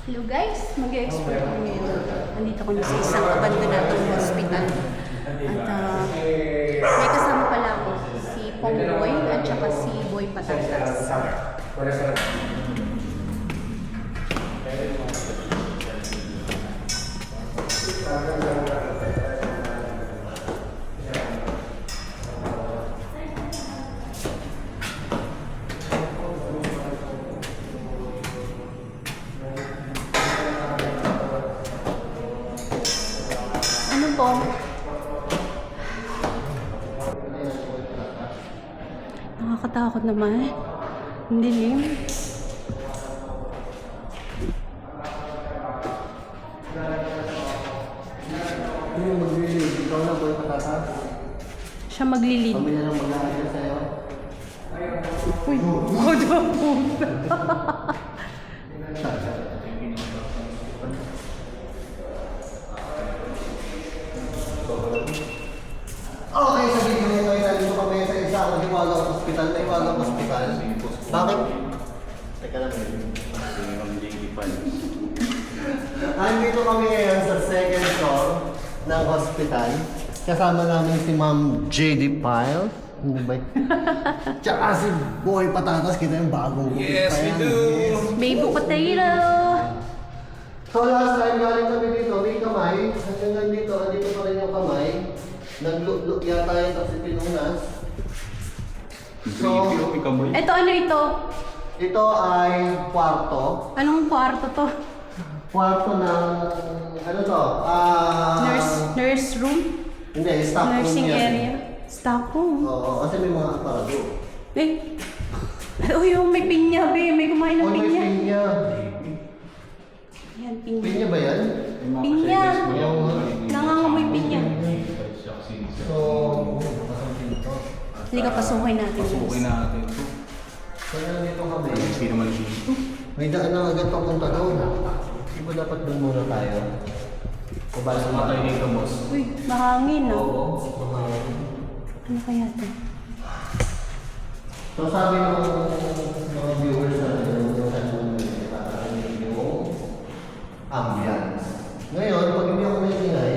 Hello guys, mag-e-explore kami ngayon. Nandito kami sa isang abandonadong hospital. At may kasama pala ako, si Pongboy at saka si Boy Patatas. Ano po? Nakakatakot naman. Ang dilim. Yung maglilid, ikaw na Boy Patatas. Siya maglilid. Kami na lang mag-aaral sa'yo. Uy, God ang puta. Okay, sa video nito ay nandito kami sa isang Hiwagang Hospital. May Hiwagang Hospital. Bakit? Teka lang. Andito kami ngayon sa second floor ng hospital. Kasama namin si Ma'am JD Pyle. Hindi ba? Tsaka si Boy Patatas. Kita yung bagong gupit Yes, pa we yan. do. Yes. Baby potato. So last time galing kami dito, may kamay. Hanggang nandito pa rin yung kamay. Nag-look yata yung kasi pinunas. So, Ito ano ito? ito ay kwarto. Anong kwarto to? Kwarto ng, ano to? Nurse room? Hindi, staff room Nursing yan. area? Staff room? Oo, kasi may mga aparado. Eh. Uy, yung may pinya, be. May kumain ng Oh, may pinya. pinya. Yan, pinya. Pinya ba yan? Pinya. Oo. Nangangamoy pinya. So, pasang pinto. Hindi ka pasukin natin. Pasukin natin ito. So, nandito kami. Hindi naman dito. May daan na agad papunta doon. Di ba dapat doon muna tayo? O ba sa Matay dito, boss. Uy, mahangin ah. Oo. Ano kaya to? So sabi ng mga viewers natin, yung ambience. Ngayon, pag hindi ako may ingay,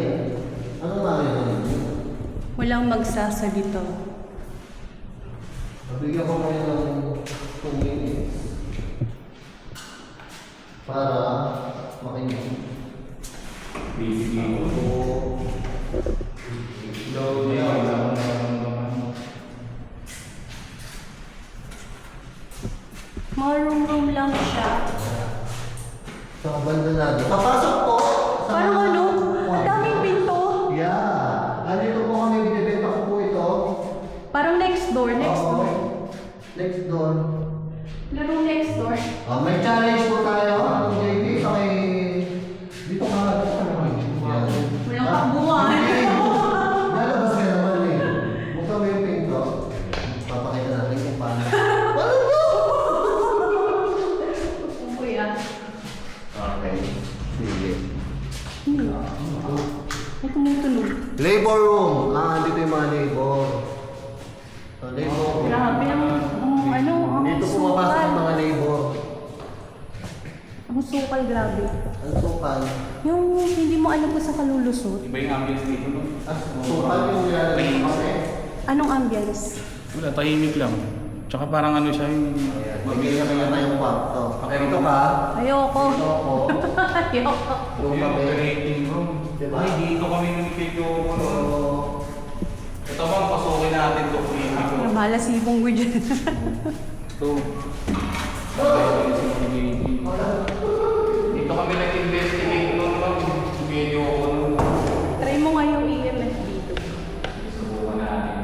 anong marinig niyo? Walang magsasalita. Mabigyan ko kayo ng 2 minutes para makinig. Bibigyan ko. Mga room lang siya. Sa abandonado. Papasok po! Sa Parang mga- ano? Ang daming pinto. Yeah! Andito po kami, binibenta ko po ito. Parang next door, next Oo. door. Next door. Laro next door. May challenge po tayo. Ang JD sa may... Dito ka. Yan. Walang kabuuan. Lalabas ka naman eh. Buksan mo yung pinto. Papakita natin kung paano. Kuya. Okay. Sige. May tumutunog. Labor room. Dito yung mga labor. So, labor room. Grabe ang ang Dito pumapasok ang mga labor. Ang sukal, grabe. Ang sukal. Yung hindi mo alam kung sa kalulusot. Iba yung ambience dito, no? Sukal yung nilalagay sa kami. Anong ambience? Wala, tahimik lang. Tsaka parang ano siya yung... Mabigyan kami na tayong kwarto. Dito ka. Ayoko. Dito ako. Ayoko. Doon kami. Operating room. Diba? Ay, dito kami nagpipyo ko, no? Ito bang pasukin natin ito, clinic ko. Malas ibong ko dyan. Ito. Dito kami nag-investigate nun, no? Video ko nun. Try mo nga yung EMF dito. Subukan natin.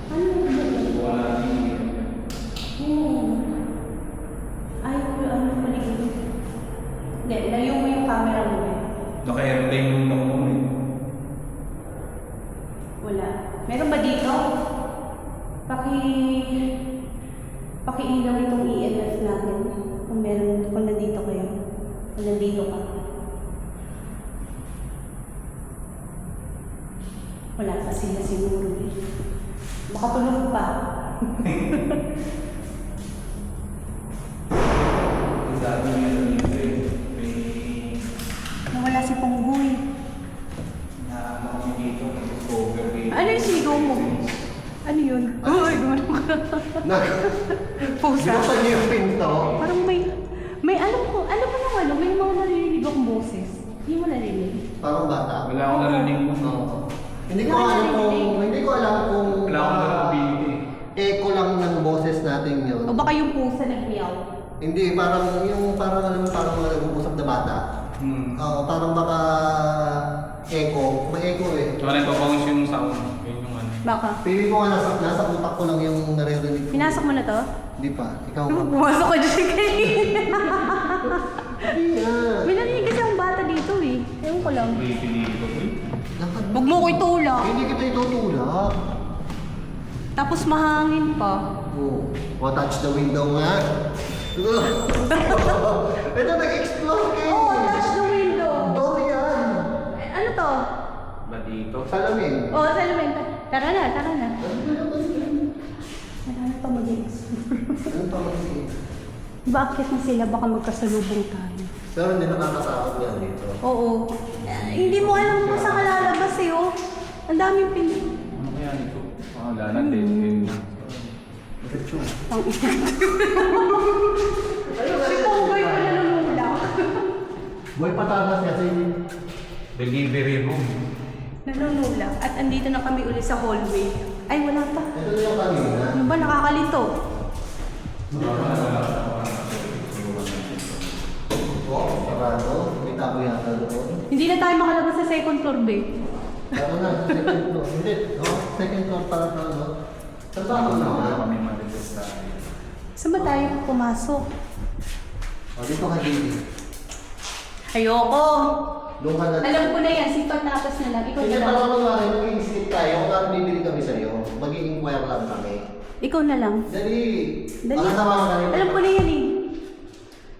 Ano? Subukan natin. Ay, ano paligid? Hindi, layo mo yung camera mo. Naka-airplane yung ako mo, eh. Wala. Meron ba dito? Pakiilaw itong EMF natin. Kung meron, kung nandito kayo. Kung nandito ka. Wala pa sila siguro eh. Baka tulog pa. Ang dami niya dito, eh. May yun? Uy, gumano ka. Pusa. Binuksan niyo yung pinto. Parang may alam ko yung ano, may mga narinig akong boses. Hindi mo narinig. Parang bata. Wala akong narinig mo. Oo. Hindi ko alam kung Wala akong narinig. echo lang ng boses natin yun. O baka yung pusa nag-meow. Hindi, parang mga nag-uusap na bata. Oo, parang baka echo. May echo eh. So, nagpapangus yung sound. Yun yung ano. Baka. Pili ko nga nasa utak ko lang yung naririnig ko. Pinasok mo na to? Hindi pa. Ikaw ba? Pumasok ko dyan kanina. Hindi nga. May narinig kasi akong bata dito eh. Ewan ko lang. Creepy dito. Lakad. Huwag mo ko itulak. Hindi kita itutulak. Tapos mahangin pa. Oh, touch the window nga. Ito nag-explore kayo. Oh, touch the window. Door yan. Ano to? Ba dito? Salamin. Oh, salamin. Tara na. Wala na pa mag-explore. Ano pa mag-i- Bakit na sila? Baka magkasalubong tayo. Pero hindi nakakatakot yan dito. Oo. Hindi mo alam kung saan ka lalabas eh, oh. Ang daming pin... Ano kaya nito? Wala na din. Ang ina. Si Pongboy ko nanunulak. Boy patatas kasi. Delivery room. Nanunulak. At andito na kami uli sa hallway. Ay, wala pa. Ito na yung kanina. Ano ba? Nakakalito. Oh, sarado. May tabo yata doon. Hindi na tayo makalabas sa second floor, babe. Tabo na, second floor. Hindi, oh, second floor para sa ano. Saan ba ako na? Kami marites tayo. Saan ba tayo pumasok? Oh, dito ka dito. Ayoko. Doon ka na. Alam ko na yan. Si pagtatas na lang. Ikaw Hindi, na lang. parang kunwari, mag-i-skip tayo. Kung parang bibili kami sa'yo, mag-i-inquire lang kami. Ikaw na lang. Dali! Dali. Baka tama ka rin. Alam ko na yan eh.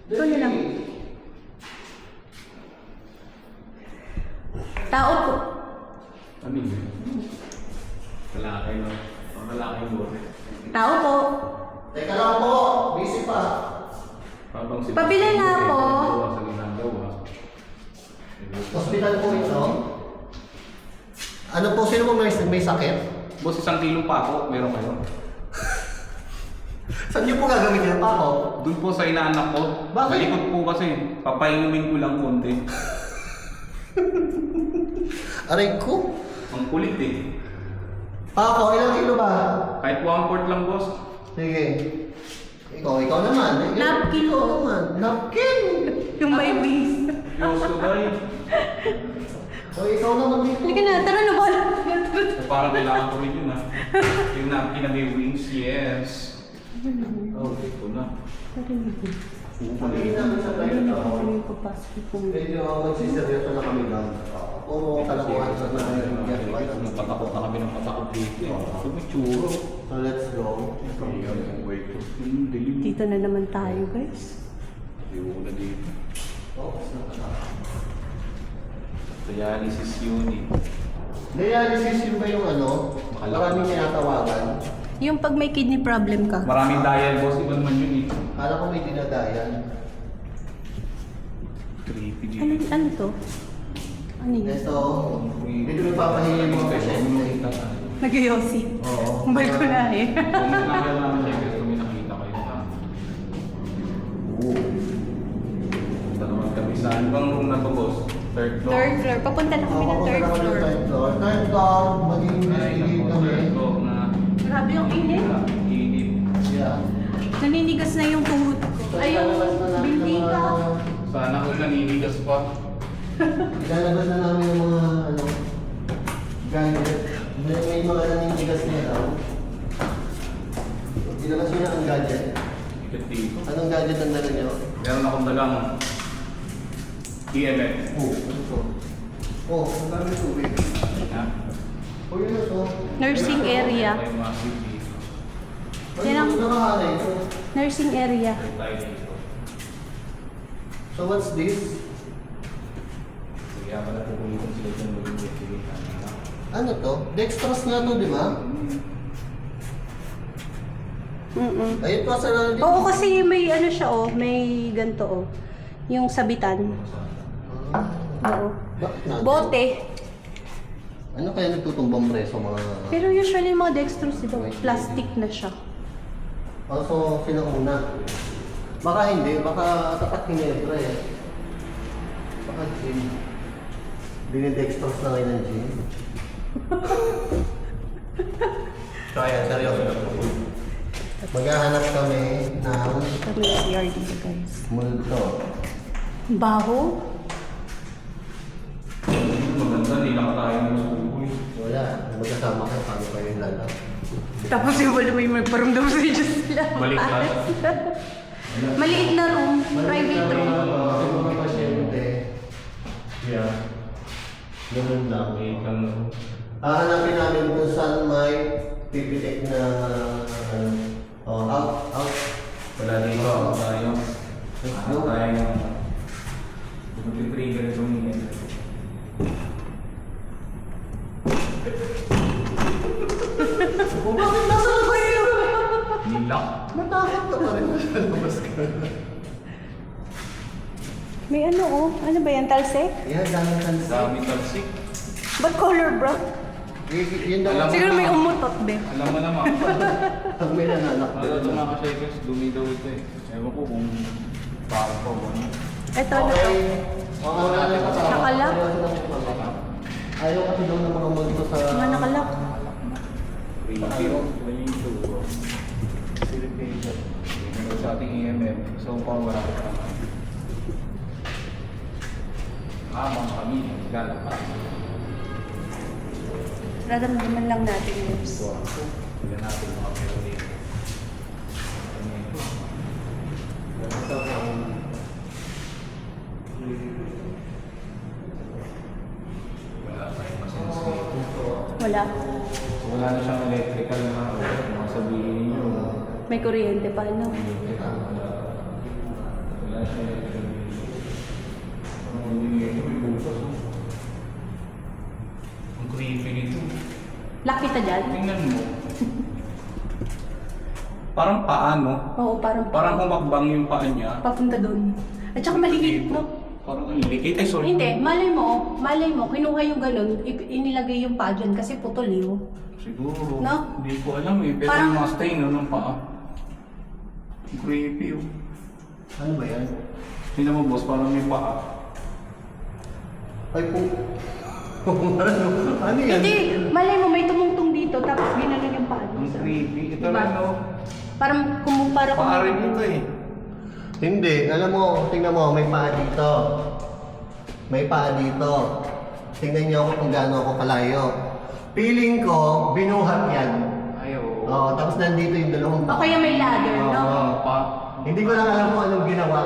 Ikaw na lang. Tao po. Ano yun? Lalaki no? Lalaki mo. Tao po. Teka lang po, busy pa. Pabili nga po. Sa ginagawa. Hospital po ito. Ano po, sino mo may sakit? Boss, 1 kilong pako, meron kayo. Saan niyo po gagawin yung pako? Doon po sa inaanak ko. Bakit? Malikot po kasi. Papainumin ko lang konti. Aray ko. Ang kulit eh. Pako, ilang kilo ba? Kahit 1/4 lang, boss. Sige. Ikaw naman. Napkin Ikaw po. naman. Napkin! Yung may wings. Diyos ko dahil. O ikaw naman dito. Halika na, tara na ba? Parang kailangan ko rin yun ha. Yung napkin na may wings, yes. Oh, ito na. Sabihin namin sa tayo Hindi ito. ko kami papasok po. Medyo magsiseryoso na kami lang. Puro kalakuhan sa Patakot na kami ng patakot dito. Ito may tsuro. So let's go. Wait ko. Yung dilim. Dito na naman tayo, guys. Yung na dito. Oh, Dialysis unit. dialysis yun ba yung ano? Maraming tinatawagan. Yung pag may kidney problem ka. Maraming dial, boss. Iba naman yun eh. Kala ko may dinadayan. Creepy Ano, dito. ano to? Ano yun? Ito, medyo nagpapahinga yung mga pasyente. Nag-yosi. Oo. Kumbal ko na eh. Kung nakakaya namin siya, guys, kung may nakita kayo na. Punta naman kami sa ano bang room na to, boss? Third floor? Third floor. Papunta na kami ng third floor. Third floor. Third floor, mag-investigate kami. Third floor na Grabe yung init. init. Yeah. Naninigas na yung tuhod ko. Ay, yung bintika. Sana kung naninigas pa. Ilalabas na namin yung mga ano, gadget. May mga naninigas na daw. Ilabas nyo na ang gadget. Ikot dito. Anong gadget ang dala nyo? Meron akong dalang EMF. Oh, ano to? Oh, ang dami tubig. Ha? Oh, yun na to. Nursing area. Ay, massive dito. Ay, Yan ang- ito nakahalay ito. Nursing area. Tayo dito. So what's this? Kaya pala pupulitan sila dyan mag-investigate. Ano to? Dextrose nga to, di ba? Ayun pa sa dito. Oo, kasi may ano siya oh. May ganito oh. Yung sabitan. Oo. Bakit natin? Bote. Ano kaya nagtutumbang preso mga... Pero usually yung mga dextrose, di ba, plastic na siya. Also, sinauna. Baka hindi, baka tapat Ginebra eh. Baka gin. Dinidextrose na ngayon ng gin. So ayan, seryoso na po. Maghahanap kami ng Kami yung CR dito, guys. multo. Baho? Maganda, hindi lang tayo ng subukoy. Wala, magkasama kayo, paano kayo lalap? Tapos yung wala may magparamdam sa Diyos sila. Baliktad. Maliit na room, private room. Kasi mga pasyente, Yeah. ganun lang. Wait lang. Hahanapin namin kung saan may pipitik na out. Wala dito, ako tayo. Ako tayo yung mag-trigger itong yan. Bakit nasa labas kayo? Nilak. Matakot ka pa rin nasa labas ka. May ano oh, ano ba yan, talsik? Yan, daming kansa. Dami talsik. Ba't color bro? Yun daw. Alam mo Siguro may na. umutot, be. Alam mo naman. Pag may nanganak Ano ito mga ka-shakers, dumi daw ito eh. Ewan ko kung paano pa o ano. Ito na to. Mga nakalak ka sa Nakalak? Ayaw kasi daw ng mga multo sa... Mga nakalak. Review. Ano yung ito? Filipation. Ito sa ating EMF. So far wala ka. Amang kami. Galapan. Radamdaman lang natin yun. So ako. Wala natin mga pero dito. Ano ito? Wala tayong masense dito. Wala. So wala na siyang electrical na mga sabihin niyo. May kuryente pa, no? Wala siya electrical. Hindi nito may bukas. Ang creepy nito. Lock kita dyan? Tingnan mo. Parang paano? Oo, Parang humakbang yung paa niya. papunta doon. At saka maliit, no? Parang ang liit. Ay, sorry. Hindi, malay mo, kinuha yung ganun, inilagay yung paa dyan kasi putol yun. Siguro. No? Hindi ko alam eh. Pero Parang- yung mga stain no, ng paa. Ang creepy oh. Ano ba yan? Tingnan mo boss, parang may paa. Ay po. Ano yan? Hindi, malay mo, may tumungtong dito, tapos ginano yung paa Ang doon. creepy. Ito Diba? rin oh. Parang kumumpara ko. Paa rin ito eh. Hindi, alam mo, tingnan mo, may paa dito. May paa dito. Tingnan niyo ako kung gaano ako kalayo. Feeling ko, binuhat yan. Ay oo. Oo, tapos nandito yung dalawang O kaya may ladder, no? Oo. Pa. Hindi ko lang alam kung anong ginawa.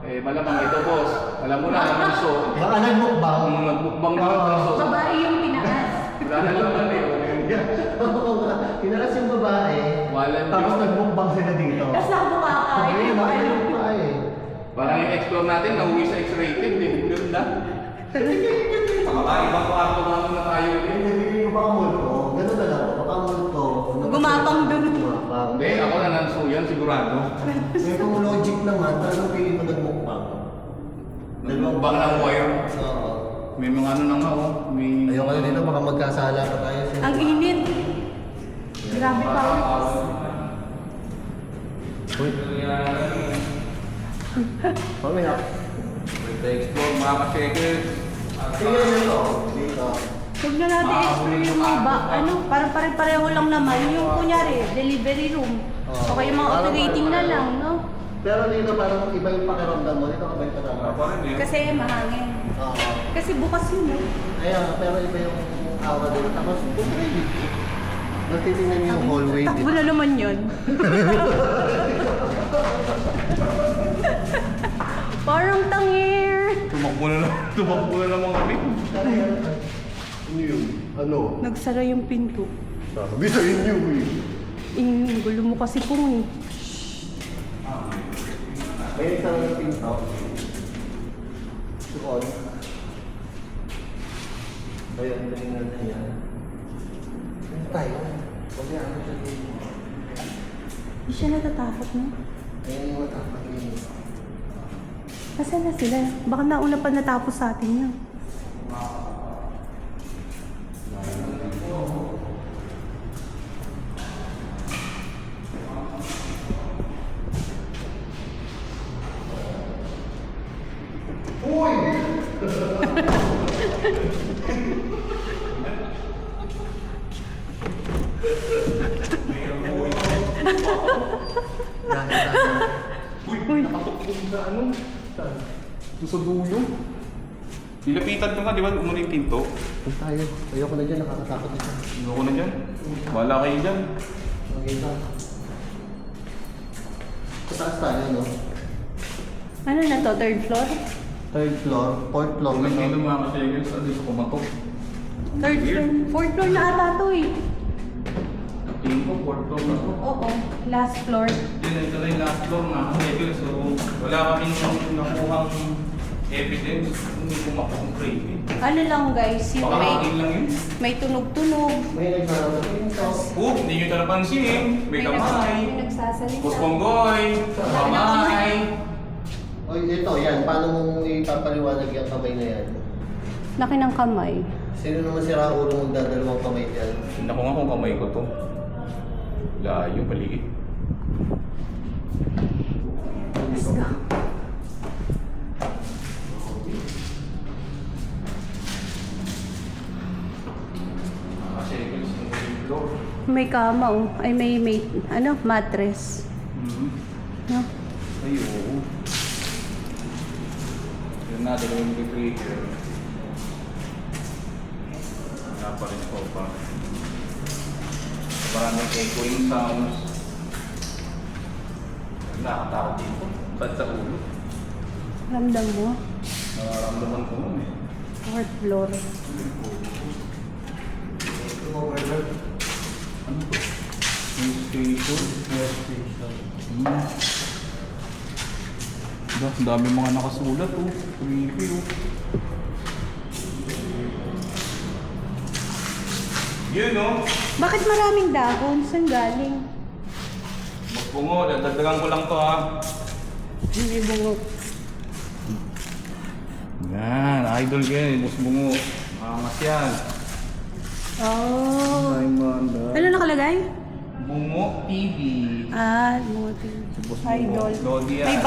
Eh, malamang ito boss. Alam mo na, ang bunso. Baka nagmukbang. Ang nagmukbang na ang bunso. Babae yung tinaas. Wala na naman eh. Oo nga. Kinaras yung babae. Walang Tapos Diyos. nagmukbang sila dito. Tapos nakabukaka. Ayun, bakit yung babae? Parang yung explore natin, nauwi sa X-rated eh. Ganun na. Nakakaibang kwarto naman na tayo eh. Hindi ko baka multo. Ganun na lang. Baka multo. Gumapang dun. Gumapang. Hindi, ako na nansuyan sigurado. May kung logic naman, talagang pili mo nagmukbang. Nagmukbang ng wire. Oo. May mga ano na nga oh. May... Ayoko na dito, baka magkasala pa tayo. Ang init. Grabe pa. Uy, mamaya. With the explore, mga ka-shakers. Tingnan nyo to. Dito. Huwag na natin explore yung mga ano, parang pare-pareho lang naman. Yung kunyari, delivery room. O kaya mga Parang operating na lang, no? Pero dito parang iba yung pakiramdam mo. Dito kabay ka Wala naman. pa rin eh. Kasi mahangin. Oo. Kasi bukas yun, no? Ayan, pero iba yung aura dito. Tapos, pumili. Natitingnan yung hallway Takbo dito. na naman yun. Parang tangir. Tumakbo na lang mga pin. Ano yun? Ano? Nagsara yung pinto. Sabi sa inyo eh. Gulo mo kasi pong eh. May isang pinto. Doon. Ayan, tingnan na yan. Ano tayo? Huwag yan, ano siya dito? Hindi siya natatakot, no? Ayan yung matapat niya. Nasaan na sila? Baka nauna pa natapos sa atin yun. Dahil tayo. Uy, nakatukong sa ano? Doon sa dulo. Nilapitan ko nga, di ba? Umuna yung pinto. Kung tayo. Ayoko na dyan, nakakatakot ito. Ayoko na dyan. Wala kayo dyan. Okay na. Sa taas tayo, no? Ano na to? Third floor? Third floor, fourth floor. Huwag dito mga kasegel sa dito kumatok. Third floor. Fourth floor na ata to eh. Tingin ko, fourth floor na to. Oo. Last floor. Yun, ito na yung last floor mga kasegel. So, wala kaming nakuhang evidence kung hindi kumakot ang crazy. Ano lang guys, yung Baka hangin lang yun. may tunog-tunog. May nagsasabi ito. Oh, hindi nyo ito napansin. May kamay. May nagsasalita. Pusponggoy. Kamay. Oy, ito, yan. Paano mong ipapaliwanag yung kamay na yan? Laki ng kamay. Sino naman si Raul magdadalawang kamay dyan? Tingnan ko nga kung kamay ko to. Layo, paligid. Let's go. Kasegel sa floor. May kama oh. Ay may ano, mattress. No? Ay, oo. Yun na, dalawang trigger. Wala pa rin ko pa. Maraming echoing sounds. Nakakatakot dito. Saan sa ulo? Ramdam mo? Nararamdaman ko nun eh. Fourth floor. Ano to? Yung station? Ang dami mga nakasulat oh. Creepy oh. Yun oh. Bakit maraming dahon? Saan galing? Bungo, dadagdagan ko lang to ha. May bungok. Yan, idol yan. Bus bungo. Angas yan. Oh. Diamond. Ano nakalagay? Bungo TV. Ah, bungo. Boss Bungo. Idol. Lodi yan. May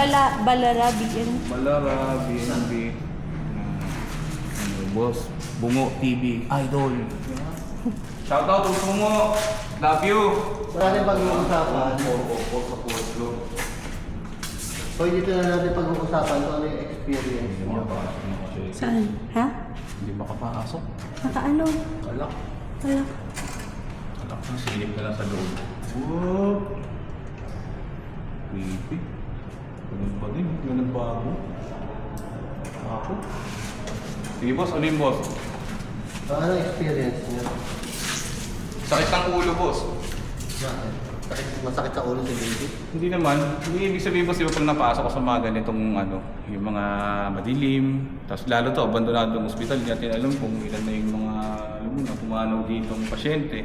balarabi yan. Balara, BNB. Boss, Bungo TV. Idol. Shout out to Bungo. Love you. Marami pag-uusapan. For sa fourth floor. So, dito na natin pag-uusapan kung ano yung experience Hindi nyo. makapasok. Saan? Ha? Hindi makapasok. Nakaano? Kalak. Wala. Kalak na, silip na lang sa loob. Whoop! Creepy. Ganun pa din. Ganun bago. Ako. Sige boss, ano yung boss? So, ano yung experience nyo? Sakit ng ulo boss. Masakit sa ulo si baby? Hindi naman. Hindi ibig sabihin boss, iba pag napasok ko sa mga ganitong ano, yung mga madilim. Tapos lalo to, abandonadong ospital. Hindi natin alam kung ilan na yung mga, alam mo na, pumanaw dito ang pasyente.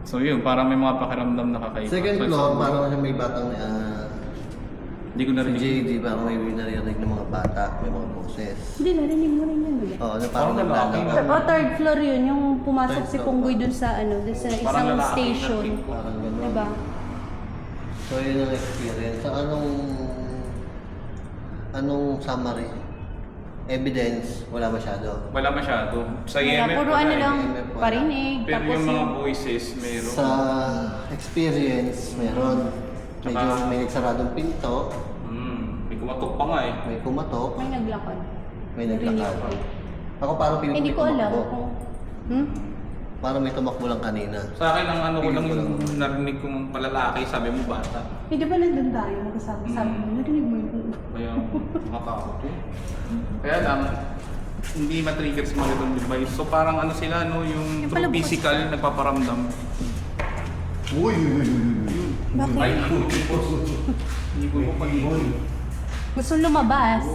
So yun, parang may mga pakiramdam na kakaiba. Second So, floor, so, parang may batang hindi ko si narinig. JD, parang may narinig ng mga bata, may mga boses. Hindi, narinig mo rin yan. Diba? Oo, na Parang parang lalaki naglalaro. O, third floor yun. Yung pumasok Third si floor Punggoy ba? dun sa ano, dun sa Parang isang lalaki station. na tipo. Parang gano'n. Diba? So, yun ang experience. So, anong summary? Evidence, wala masyado. Wala masyado. Sa Wala, EMF, puro wala ano eh. lang, EMF wala. parinig. Pero Tapos yung mga yung... voices, meron. Sa experience, meron. Medyo Tsaka- may nagsaradong pinto, May kumatok pa nga eh. may kumatok, May naglakad. may Narinig naglakad. ko. Ako parang pinupulit Hindi ko alam kung... Hmm? Parang may tumakbo lang kanina. Sa akin, ang ano ko lang Feeling ko yung narinig kong palalaki, sabi mo bata. Hindi ba nandun tayo? Nagsasabi mo, narinig mo yun. Kaya makatakot yun. Kaya lang, hindi matrigger sa mga ganitong device. So parang ano sila, no, yung Yung pala through physical, nagpaparamdam. Uy! Yun. Bakit? Ay, hindi ko pag-ibon. Gusto lumabas.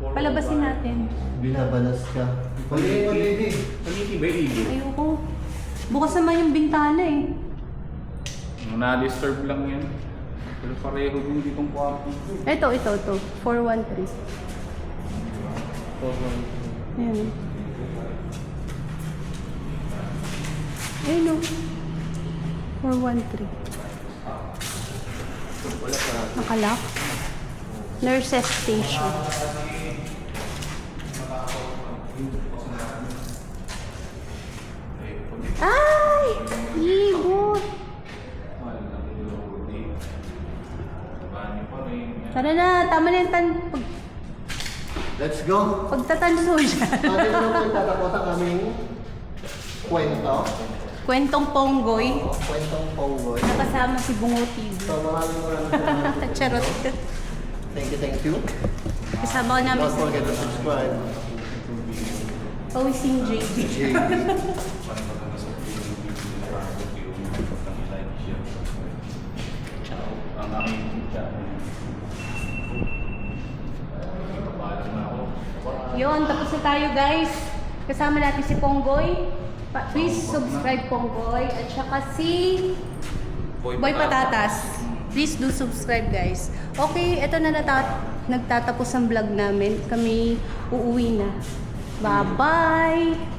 Palabasin natin. Binabalas ka. Pwede mo, baby. Paniti ba yung ibon? Ayoko. Bukas naman yung bintana eh. Na-disturb lang yan. Pero pareho din ditong kwarto. Ito. 413. Ayan. Ayun o. 413. Nakalock. Nurses station. Ay! Ibon! Tara na, tama na yung Let's go! pagtatanso dyan. Pati mo naman tatapos ang aming kwento. Kwentong Ponggoy. Kwentong Ponggoy. Nakasama si Bungo TV. So maraming salamat. Charot. Thank you. Kasama ko namin Don't forget to subscribe. Pawising JB. JB. Ang aking channel. Paalam na ako. Yun, tapos na tayo guys. Kasama natin si Ponggoy. Please subscribe Ponggoy. At saka si Boy Patatas. Please do subscribe guys. Okay, eto na nagtatapos ang vlog namin. Kami uuwi na. Bye-bye!